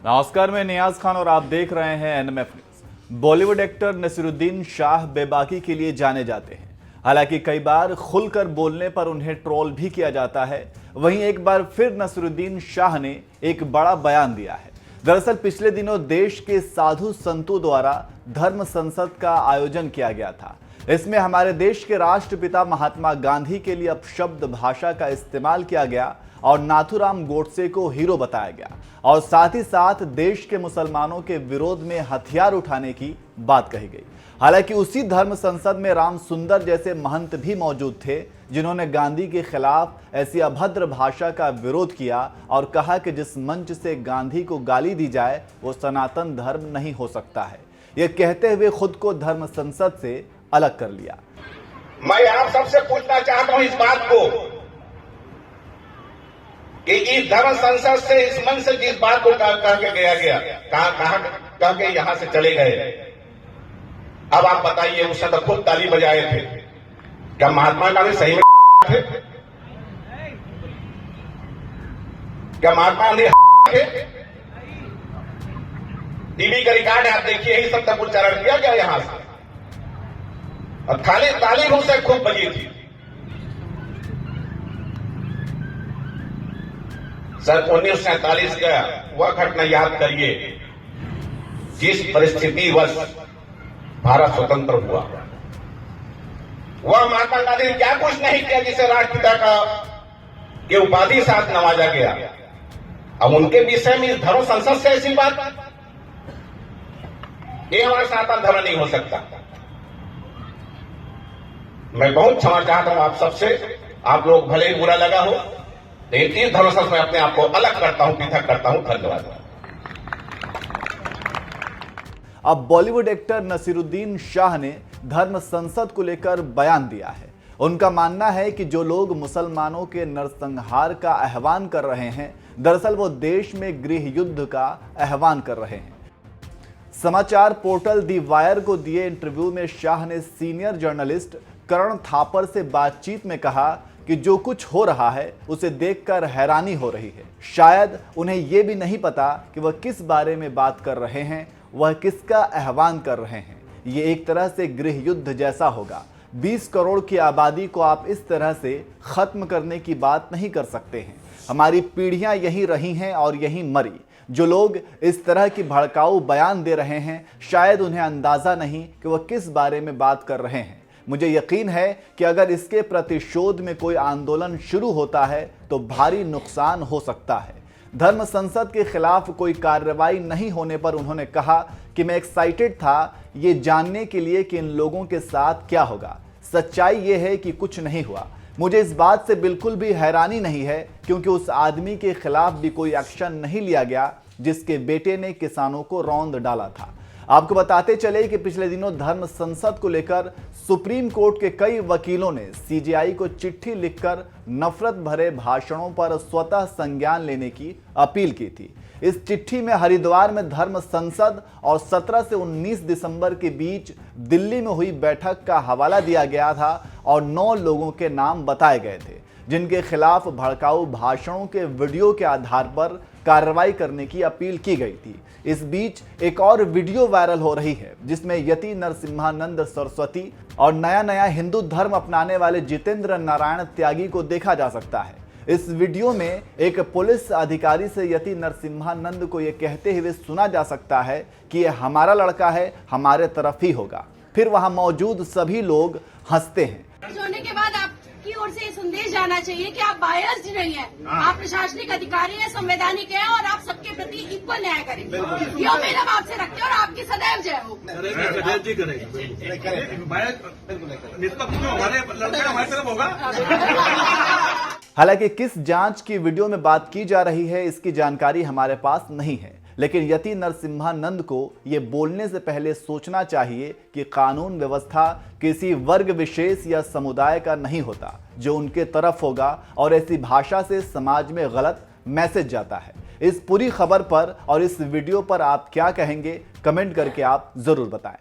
नमस्कार, मैं नियाज खान और आप देख रहे हैं NMF news. Bollywood actor Naseeruddin Shah बेबाकी के लिए जाने जाते हैं। हालांकि कई बार खुलकर बोलने पर उन्हें ट्रोल भी किया जाता है। वहीं एक बार फिर नसीरुद्दीन शाह ने एक बड़ा बयान दिया है। दरअसल पिछले दिनों देश के साधु संतों द्वारा धर्म संसद का आयोजन किया गया था। इसमें हमारे देश के राष्ट्रपिता महात्मा गांधी के लिए अपशब्द भाषा का इस्तेमाल किया गया और नाथूराम गोडसे को हीरो बताया गया और साथ ही साथ देश के मुसलमानों के विरोध में हथियार उठाने की बात कही गई। हालांकि उसी धर्म संसद में राम सुंदर जैसे महंत भी मौजूद थे, जिन्होंने गांधी के खिलाफ ऐसी अभद्र भाषा का विरोध किया और कहा कि जिस मंच से गांधी को गाली दी जाए वो सनातन धर्म नहीं हो सकता है। ये कहते हुए खुद को धर्म संसद से अलग कर लिया। मैं आप सबसे पूछना चाहता हूं इस बात को कि इस धर्म संसद से, इस मंच से जिस बात को कह के कह के यहां से चले गए, अब आप बताइए, उस समय खुद ताली बजाए थे, क्या महात्मा गांधी सही में थे? क्या महात्मा गांधी थे? टीवी का रिकॉर्ड है, आप देखिए, यही सब तक उच्चारण किया गया यहां से और ताली मुंह से खूब बजी थी। सर 1947 का वह घटना याद करिए जिस परिस्थिति वश भारत स्वतंत्र हुआ। वह महात्मा गांधी ने क्या कुछ नहीं किया जिसे राष्ट्रपिता का के उपाधि साथ नवाजा गया। अब उनके विषय में इस धर्म संसद से ऐसी बात, ये हमारा सनातन धर्म नहीं हो सकता। मैं बहुत क्षमा चाहता हूं आप सबसे, आप लोग भले ही बुरा लगा हो, लेकिन इस धर्म संसद में अपने आप को अलग करता हूं, पृथक करता हूं। धन्यवाद। अब बॉलीवुड एक्टर नसीरुद्दीन शाह ने धर्म संसद को लेकर बयान दिया है। उनका मानना है कि जो लोग मुसलमानों के नरसंहार का आह्वान कर रहे हैं, दरअसल वो देश में गृह युद्ध का आह्वान कर रहे हैं। समाचार पोर्टल दी वायर को दिए इंटरव्यू में शाह ने सीनियर जर्नलिस्ट करण थापर से बातचीत में कहा कि जो कुछ हो रहा है उसे देखकर हैरानी हो रही है। शायद उन्हें यह भी नहीं पता कि वह किस बारे में बात कर रहे हैं, वह किसका आह्वान कर रहे हैं। ये एक तरह से गृह युद्ध जैसा होगा। 20 करोड़ की आबादी को आप इस तरह से खत्म करने की बात नहीं कर सकते हैं। हमारी पीढ़ियां यहीं रही हैं और यहीं मरी। जो लोग इस तरह की भड़काऊ बयान दे रहे हैं, शायद उन्हें अंदाजा नहीं कि वह किस बारे में बात कर रहे हैं। मुझे यकीन है कि अगर इसके प्रतिशोध में कोई आंदोलन शुरू होता है तो भारी नुकसान हो सकता है। धर्म संसद के खिलाफ कोई कार्रवाई नहीं होने पर उन्होंने कहा कि मैं एक्साइटेड था ये जानने के लिए कि इन लोगों के साथ क्या होगा। सच्चाई ये है कि कुछ नहीं हुआ। मुझे इस बात से बिल्कुल भी हैरानी नहीं है, क्योंकि उस आदमी के खिलाफ भी कोई एक्शन नहीं लिया गया जिसके बेटे ने किसानों को रौंद डाला था। आपको बताते चले कि पिछले दिनों धर्म संसद को लेकर सुप्रीम कोर्ट के कई वकीलों ने सीजेआई को चिट्ठी लिखकर नफरत भरे भाषणों पर स्वतः संज्ञान लेने की अपील की थी। इस चिट्ठी में हरिद्वार में धर्म संसद और 17 से 19 दिसंबर के बीच दिल्ली में हुई बैठक का हवाला दिया गया था और 9 लोगों के नाम बताए गए थे जिनके खिलाफ भड़काऊ भाषणों के वीडियो के आधार पर कार्रवाई करने की अपील की गई थी। इस बीच एक और वीडियो वायरल हो रही है जिसमें यति नरसिम्हानंद सरस्वती और नया हिंदू धर्म अपनाने वाले जितेंद्र नारायण त्यागी को देखा जा सकता है। इस वीडियो में एक पुलिस अधिकारी से यति नरसिम्हानंद को यह कहते हुए सुना जा सकता है कि यह हमारा लड़का है, हमारे तरफ ही होगा। फिर वहां मौजूद सभी लोग हंसते हैं। होने के बाद आपकी ओर से ये संदेश जाना चाहिए कि आप बायस्ड नहीं है, आप प्रशासनिक अधिकारी हैं, संवैधानिक हैं और आप सबके प्रति इक्वल न्याय करेंगे। ये उम्मीद हम आपसे रखते हैं और आपकी सदैव जय हो। हालांकि किस जांच की वीडियो में बात की जा रही है इसकी जानकारी हमारे पास नहीं है, लेकिन यति नरसिम्हानंद को ये बोलने से पहले सोचना चाहिए कि कानून व्यवस्था किसी वर्ग विशेष या समुदाय का नहीं होता जो उनके तरफ होगा और ऐसी भाषा से समाज में गलत मैसेज जाता है। इस पूरी खबर पर और इस वीडियो पर आप क्या कहेंगे, कमेंट करके आप जरूर बताएं।